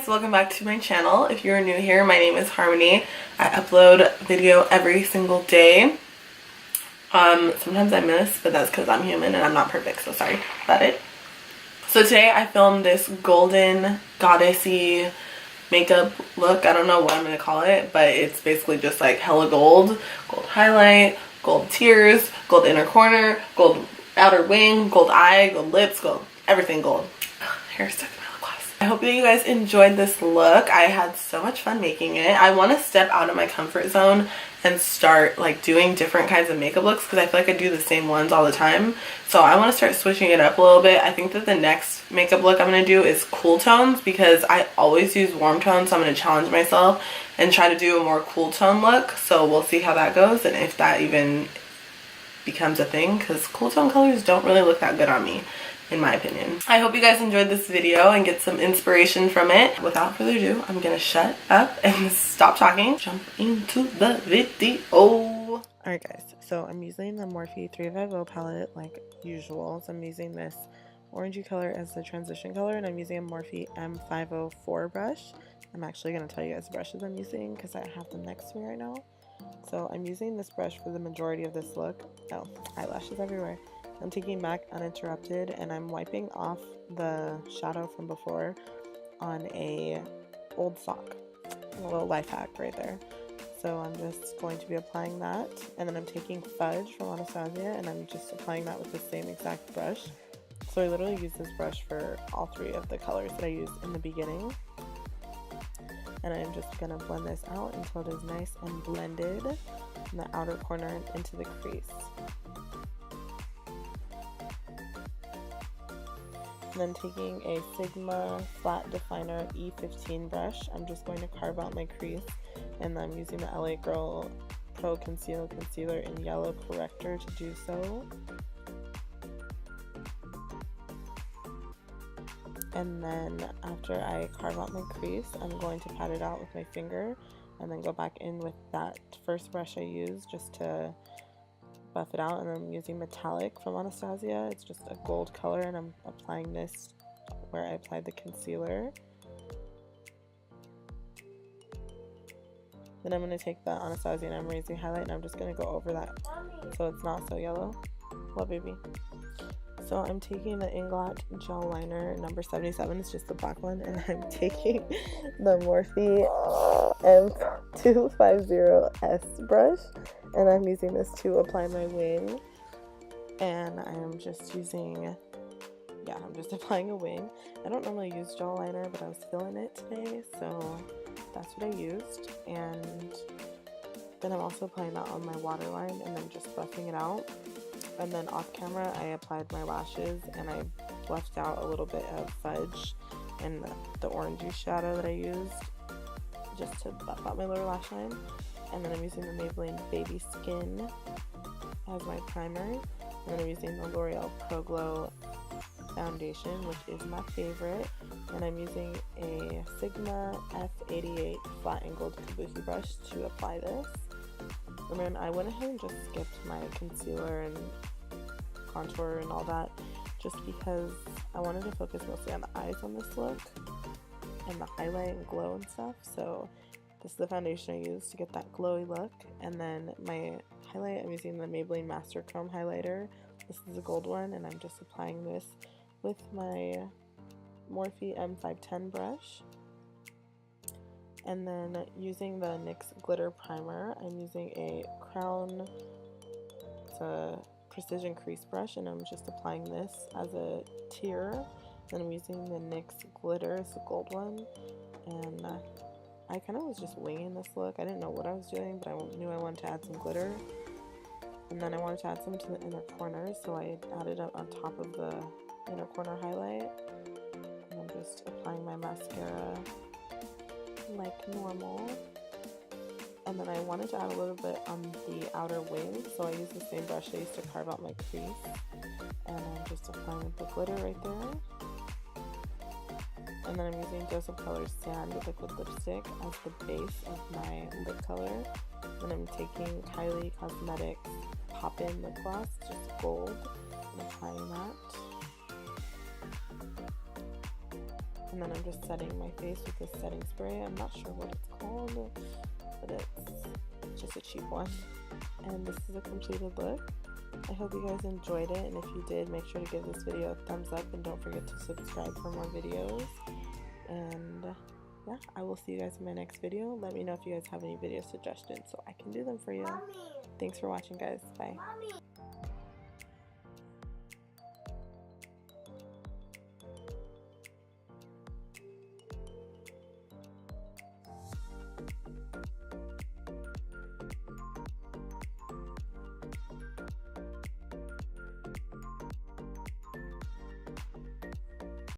welcome back to my channel. If you're new here, my name is Harmony. I upload video every single day. Sometimes I miss, but that's because I'm human and I'm not perfect, so sorry about it. So today I filmed this golden goddessy makeup look. I don't know what I'm gonna call it, but it's basically just like hella gold highlight, gold tears, gold inner corner, gold outer wing, gold eye, gold lips, gold everything gold. Hair stuck in my lip gloss. I hope that you guys enjoyed this look. I had so much fun making it. I want to step out of my comfort zone and start like doing different kinds of makeup looks because I feel like I do the same ones all the time. So I want to start switching it up a little bit. I think that the next makeup look I'm going to do is cool tones because I always use warm tones. So I'm going to challenge myself and try to do a more cool tone look. So we'll see how that goes and if that even becomes a thing because cool tone colors don't really look that good on me, in my opinion. I hope you guys enjoyed this video and get some inspiration from it. Without further ado, I'm gonna shut up and stop talking. Jump into the video. Alright guys, so I'm using the Morphe 350 palette like usual. So I'm using this orangey color as the transition color and I'm using a Morphe M504 brush. I'm actually gonna tell you guys the brushes I'm using because I have them next to me right now. So I'm using this brush for the majority of this look. Oh, eyelashes everywhere. I'm taking MAC Uninterrupted and I'm wiping off the shadow from before on a old sock. A little life hack right there. So I'm just going to be applying that and then I'm taking Fudge from Anastasia and I'm just applying that with the same exact brush. So I literally use this brush for all three of the colors that I used in the beginning. And I'm just going to blend this out until it is nice and blended in the outer corner and into the crease. And then taking a Sigma Flat Definer E15 brush, I'm just going to carve out my crease. And I'm using the LA Girl Pro Concealer in Yellow Corrector to do so. And then after I carve out my crease, I'm going to pat it out with my finger and then go back in with that first brush I used just to buff it out. And I'm using Metallic from Anastasia. It's just a gold color and I'm applying this where I applied the concealer. Then I'm going to take the Anastasia and Amrezy Highlight and I'm just going to go over that so it's not so yellow. What, baby? So I'm taking the Inglot gel liner number 77, it's just the black one, and I'm taking the Morphe M250-S brush, and I'm using this to apply my wing, and I'm just using, I'm just applying a wing. I don't normally use gel liner, but I was feeling it today, so that's what I used, and then I'm also applying that on my waterline, and then just buffing it out. And then off camera, I applied my lashes and I left out a little bit of fudge and the orangey shadow that I used just to buff out my lower lash line. And then I'm using the Maybelline Baby Skin as my primer. And then I'm using the L'Oreal Pro Glow foundation, which is my favorite. And I'm using a Sigma F88 flat angled kabuki brush to apply this. And then I went ahead and just skipped my concealer and contour and all that just because I wanted to focus mostly on the eyes on this look and the highlight and glow and stuff. So this is the foundation I used to get that glowy look. And then my highlight, I'm using the Maybelline Master Chrome highlighter. This is a gold one and I'm just applying this with my Morphe M510 brush. And then using the NYX Glitter Primer, I'm using a Crown, it's a precision crease brush, and I'm just applying this as a tier. Then I'm using the NYX Glitter, it's the gold one, and I kind of was just winging this look. I didn't know what I was doing, but I knew I wanted to add some glitter. And then I wanted to add some to the inner corner, so I added it on top of the inner corner highlight. And I'm just applying my mascara like normal, and then I wanted to add a little bit on the outer wing, so I used the same brush I used to carve out my crease, and I'm just applying the glitter right there. And then I'm using Dose of Colors Sand liquid lipstick as the base of my lip color. Then I'm taking Kylie Cosmetics Poppin lip gloss, just gold, and applying that. And then I'm just setting my face with this setting spray. I'm not sure what it's called, but it's just a cheap one. And this is a completed look. I hope you guys enjoyed it, and if you did, make sure to give this video a thumbs up and don't forget to subscribe for more videos. And yeah, I will see you guys in my next video. Let me know if you guys have any video suggestions so I can do them for you. Thanks for watching, guys. Bye.